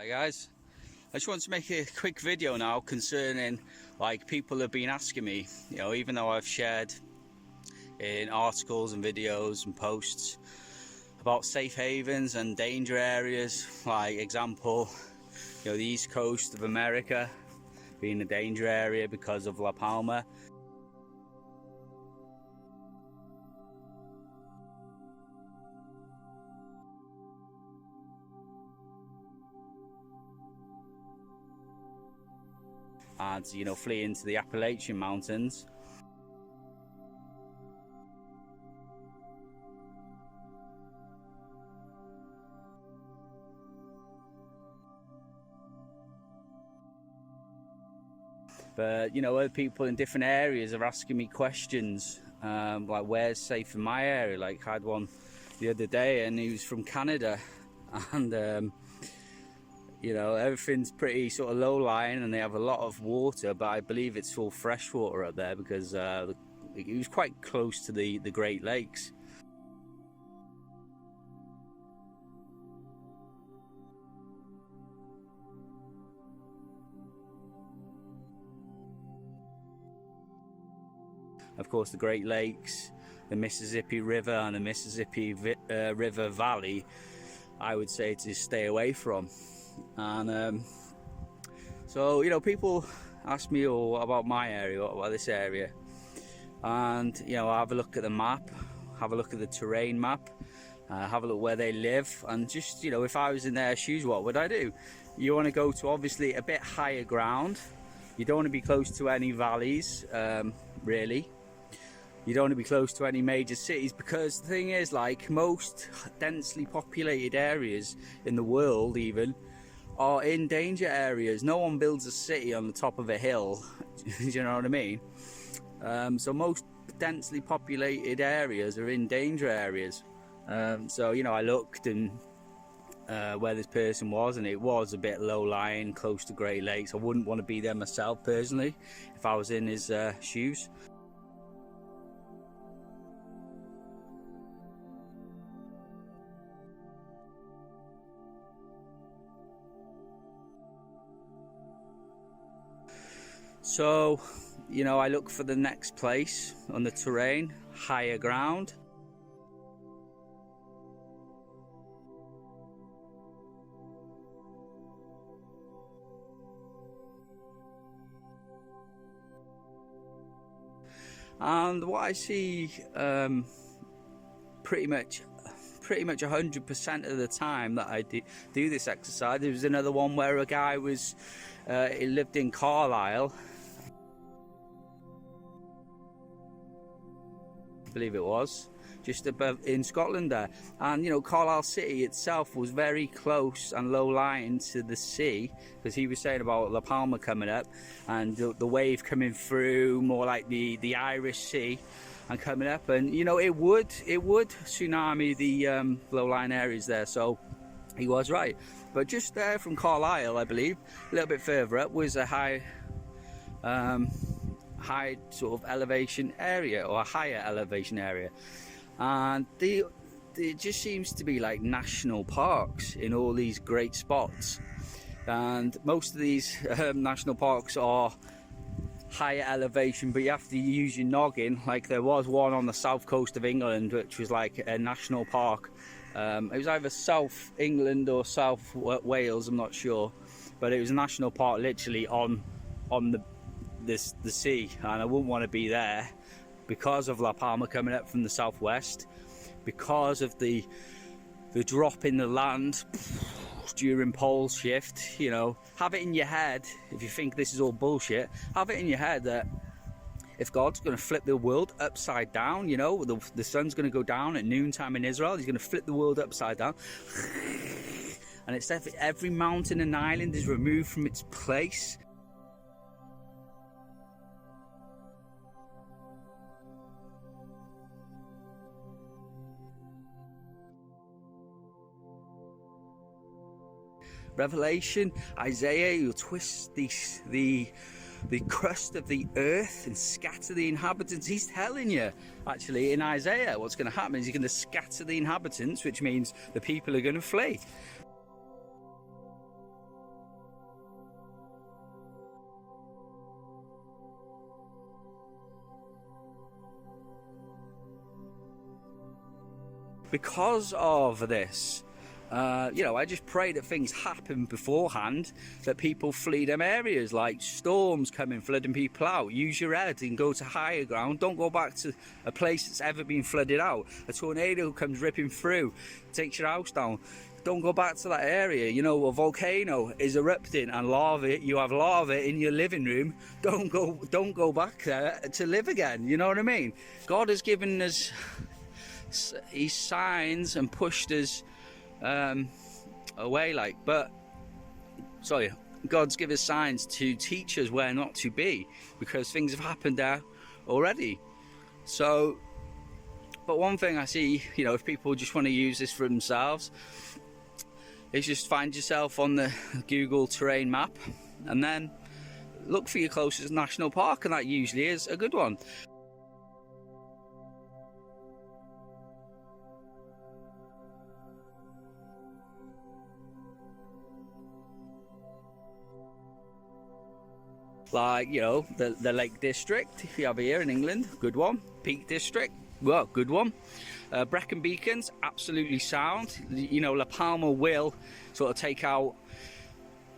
Hi guys, I just want to make a quick video now concerning, like, people have been asking me, you know, even though I've shared in articles and videos and posts about safe havens and danger areas, like example, you know, the east coast of America being a danger area because of La Palma. And, you know, flee into the Appalachian Mountains. But, you know, other people in different areas are asking me questions, like where's safe in my area. Like I had one the other day and he was from Canada, and you know, everything's pretty sort of low-lying and they have a lot of water, but I believe it's all fresh water up there because it was quite close to the Great Lakes. Of course, the Great Lakes, the Mississippi River and the Mississippi River Valley, I would say to stay away from. And so, you know, people ask me all about my area, about this area, and, you know, I have a look at the map, have a look at the terrain map, have a look where they live, and just, you know, if I was in their shoes, what would I do? You want to go to obviously a bit higher ground. You don't want to be close to any valleys, really. You don't want to be close to any major cities, because the thing is, like, most densely populated areas in the world even are in danger areas. No one builds a city on the top of a hill. Do you know what I mean? So most densely populated areas are in danger areas. So, you know, I looked and where this person was, and it was a bit low-lying, close to Great Lakes. I wouldn't want to be there myself personally if I was in his shoes. So, you know, I look for the next place on the terrain, higher ground. And what I see pretty much 100% of the time that I do this exercise. There was another one where a guy was, he lived in Carlisle, I believe it was, just above in Scotland there, and, you know, Carlisle city itself was very close and low-lying to the sea, because he was saying about La Palma coming up and the wave coming through, more like the Irish Sea, and coming up, and, you know, it would tsunami the low-lying areas there. So he was right. But just there from Carlisle, I believe, a little bit further up, was a high sort of elevation area, or a higher elevation area, and it just seems to be like national parks in all these great spots. And most of these national parks are higher elevation, but you have to use your noggin. Like there was one on the south coast of England which was like a national park. It was either South England or South Wales, I'm not sure, but it was a national park literally on the sea, and I wouldn't want to be there because of La Palma coming up from the southwest, because of the drop in the land during pole shift. You know, have it in your head, if you think this is all bullshit, have it in your head that if God's going to flip the world upside down, you know, the sun's going to go down at noontime in Israel, he's going to flip the world upside down, and it's every mountain and island is removed from its place. Revelation, Isaiah, you'll twist the crust of the earth and scatter the inhabitants. He's telling you, actually, in Isaiah, what's going to happen is he's going to scatter the inhabitants, which means the people are going to flee. Because of this, you know, I just pray that things happen beforehand, that people flee them areas, like storms coming, flooding people out. Use your head and go to higher ground. Don't go back to a place that's ever been flooded out. A tornado comes ripping through, takes your house down. Don't go back to that area. You know, a volcano is erupting and lava, you have lava in your living room. Don't go back there to live again. You know what I mean? God has given us his signs and pushed us away, like, but sorry, God's given us signs to teach us where not to be, because things have happened there already. So, but one thing I see, you know, if people just want to use this for themselves, is just find yourself on the Google terrain map and then look for your closest national park, and that usually is a good one. Like, you know, the Lake District you have here in England, good one. Peak District, well, good one. Brecon Beacons, absolutely sound. You know, La Palma will sort of take out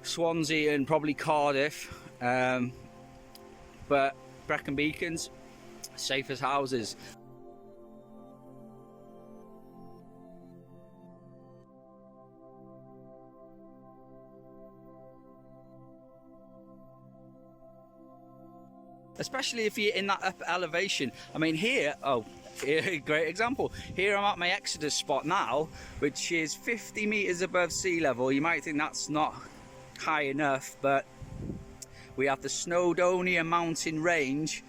Swansea and probably Cardiff, but Brecon Beacons, safe as houses. Especially if you're in that upper elevation. I mean, here, great example. Here I'm at my Exodus spot now, which is 50 meters above sea level. You might think that's not high enough, but we have the Snowdonia mountain range.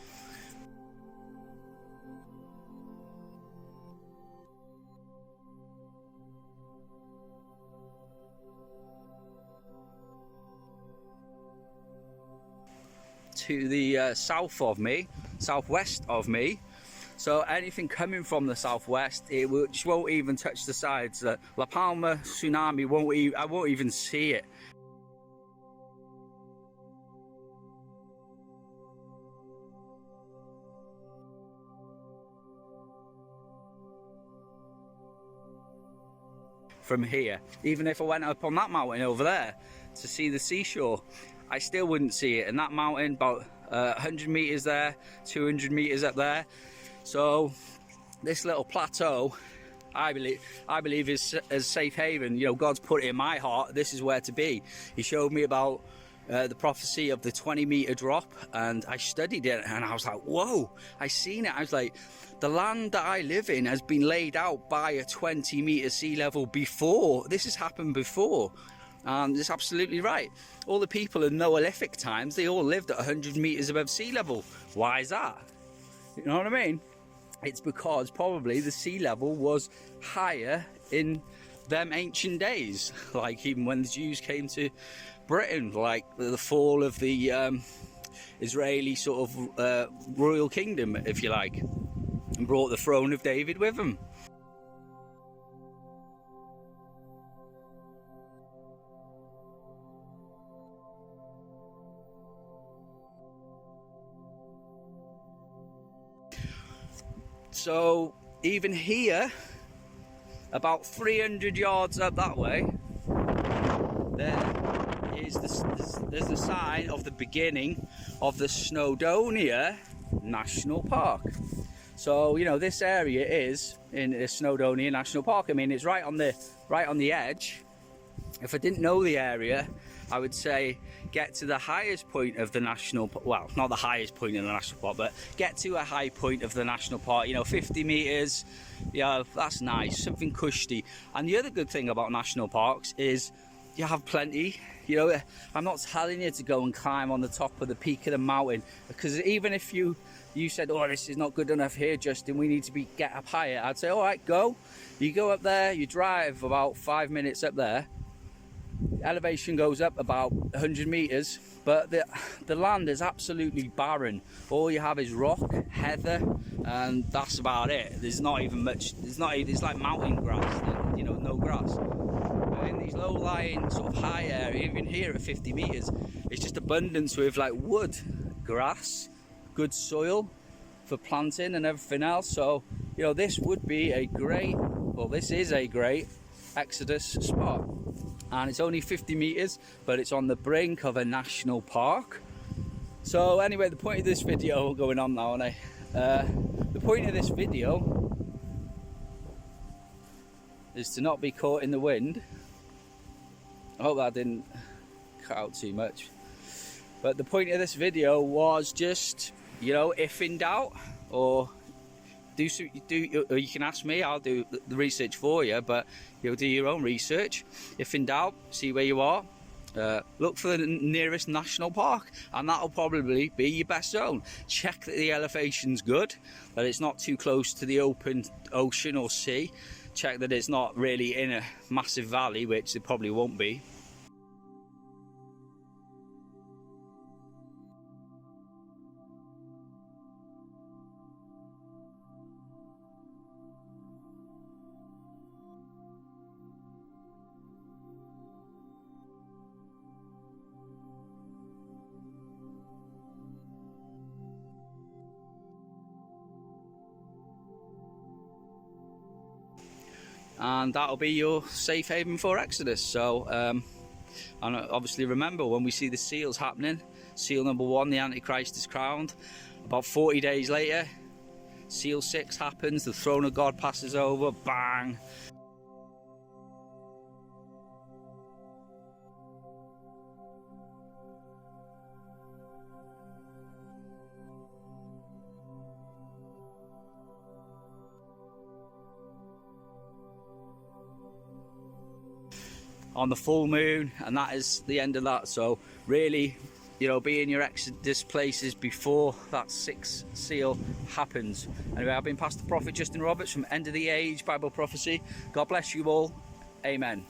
To the south of me, southwest of me. So anything coming from the southwest, just won't even touch the sides. La Palma tsunami I won't even see it. From here, even if I went up on that mountain over there to see the seashore, I still wouldn't see it. And that mountain, about 100 meters there, 200 meters up there. So this little plateau, I believe is a safe haven. You know, God's put it in my heart, this is where to be. He showed me about the prophecy of the 20-meter drop, and I studied it, and I was like, whoa, I seen it. I was like, the land that I live in has been laid out by a 20-meter sea level before. This has happened before. It's absolutely right. All the people in Neolithic times, they all lived at 100 meters above sea level. Why is that? You know what I mean? It's because probably the sea level was higher in them ancient days, like even when the Jews came to Britain, like the fall of the Israeli sort of royal kingdom, if you like, and brought the throne of David with them. So even here, about 300 yards up that way, there's the sign of the beginning of the Snowdonia National Park. So, you know, this area is in the Snowdonia National Park. I mean, it's right on the edge. If I didn't know the area, I would say get to the highest point of the national, well, not the highest point in the national park, but get to a high point of the national park, you know, 50 meters, yeah, that's nice, something cushy. And the other good thing about national parks is you have plenty, you know, I'm not telling you to go and climb on the top of the peak of the mountain, because even if you said, oh, this is not good enough here, Justin, we need to get up higher, I'd say, all right, go. You go up there, you drive about 5 minutes up there, elevation goes up about 100 meters, but the land is absolutely barren. All you have is rock, heather, and that's about it. There's not even much, it's like mountain grass, you know, no grass. But in these low-lying sort of high area, even here at 50 meters, it's just abundance with like wood, grass, good soil for planting and everything else. So, you know, this would be a great Well, this is a great Exodus spot, and it's only 50 meters, but it's on the brink of a national park. So anyway, the point of this video, going on now, and the point of this video is to not be caught in the wind. I hope that didn't cut out too much. But the point of this video was just, you know, if in doubt, or or you can ask me, I'll do the research for you, but you'll do your own research. If in doubt, see where you are. Look for the nearest national park, and that'll probably be your best zone. Check that the elevation's good, that it's not too close to the open ocean or sea. Check that it's not really in a massive valley, which it probably won't be. And that'll be your safe haven for Exodus. So and obviously remember, when we see the seals happening, seal number 1, the Antichrist is crowned. About 40 days later, seal 6 happens, the throne of God passes over, bang. On the full moon, and that is the end of that. So really, you know, be in your Exodus places before that 6th seal happens. Anyway, I've been Pastor Prophet Justin Roberts from End of the Age Bible Prophecy. God bless you all. Amen.